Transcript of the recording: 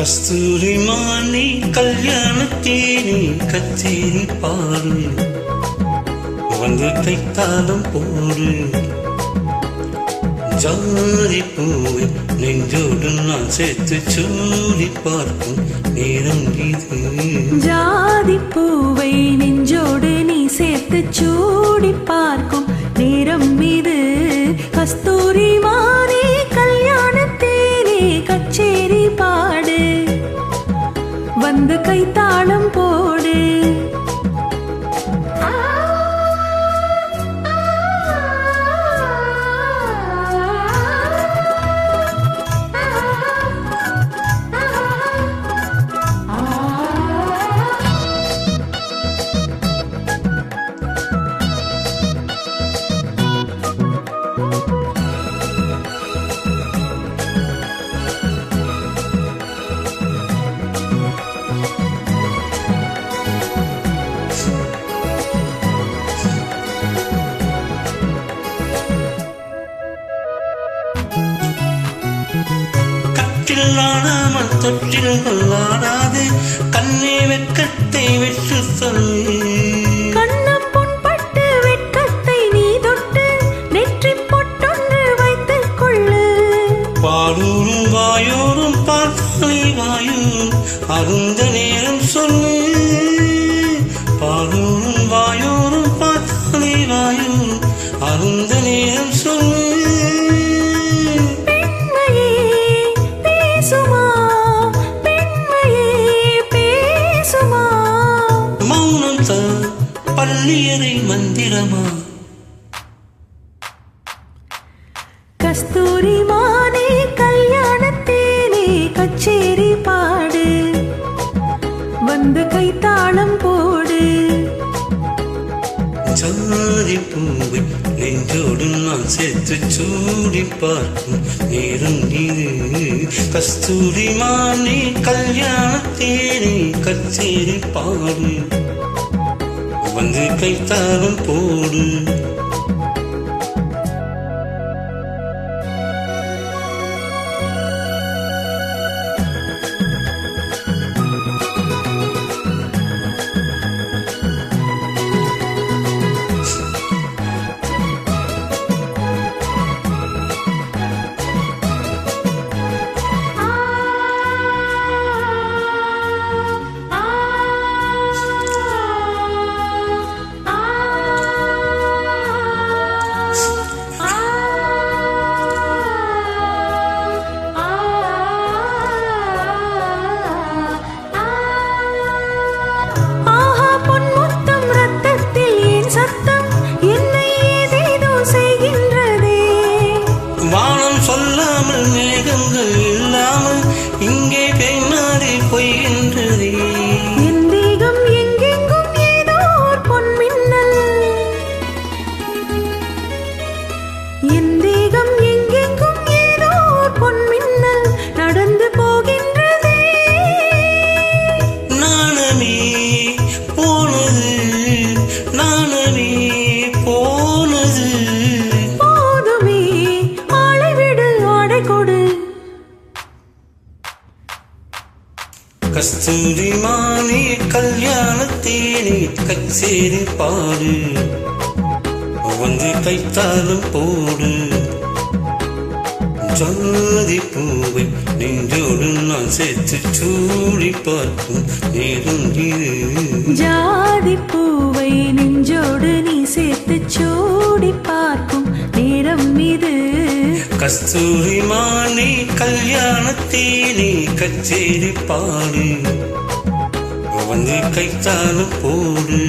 கஸ்தூரி மானி கல்யாணத்தேனி கச்சேரி பாடு வந்து கைத்தாளம் போடு ஜாதி பூவை நெஞ்சோடு நான் சேர்த்து சூடி பார்க்கும் நேரம் இது ஜாதி பூவை நெஞ்சோடு நீ சேர்த்து சூடி பார்க்கும் நேரம் இது கஸ்தூரி மானி கல்யாணத்தேனி கச்சேரி பாடு வந்து கைத்தாளம் போடு ஆடாமல் தொற்றில் கொள்ளாடாது கண்ணே வெட்கத்தை வெற்று சொல்லு கண்ணம் புண்பட்டு வெட்கத்தை நீ தொட்டு நெற்றி பொட்டொன்று வைத்துக் கொள்ளு பாடூரும் வாயோரும் பார்த்தாலே வாயும் அருந்த நேரம் சொல்லு பாடூரும் வாயோரும் பார்த்தாலே வாயும் அருந்த நேரம் சொல்லு பள்ளியறை மந்திரமா கஸ்தூரி மானி கல்யாணத்தேனி கச்சேரி பாடு வந்து கைத்தாளம் போடு ஜாதி பூவை நெஞ்சோடு நான் சேர்த்து சூடி பார்க்கும் நேரம் இது கஸ்தூரி மானி கல்யாணத்தேனி கச்சேரி பாடு வந்து கைத்தாளம் போடு சொல்லாமல் மேகங்கள் இல்லாமல் இங்கே பெண்ணாடி பொய்கின்றதே என் தேகம் எங்கெங்கும் ஏதோ பொன்மின்னல் என் தேகம் எங்கெங்கும் ஏதோ பொன்மின்னல் நடந்து போகின்றதே நாணமே போனது நாணமே போனது கஸ்தூரி மானி கல்யாணத்தேனி கச்சேரி பாடு வந்து கைத்தாளம் போடு ஜாதி பூவை நெஞ்சோடு நான் சேர்த்து சூடி பார்க்கும் நேரம் இது ஜாதி பூவை நெஞ்சோடு நீ சேர்த்து சூடி பார்க்கும் நேரம் இது கஸ்தூரி மானி கல்யாணத்தேனி கச்சேரி பாடு வந்து கைத்தாளம் போடு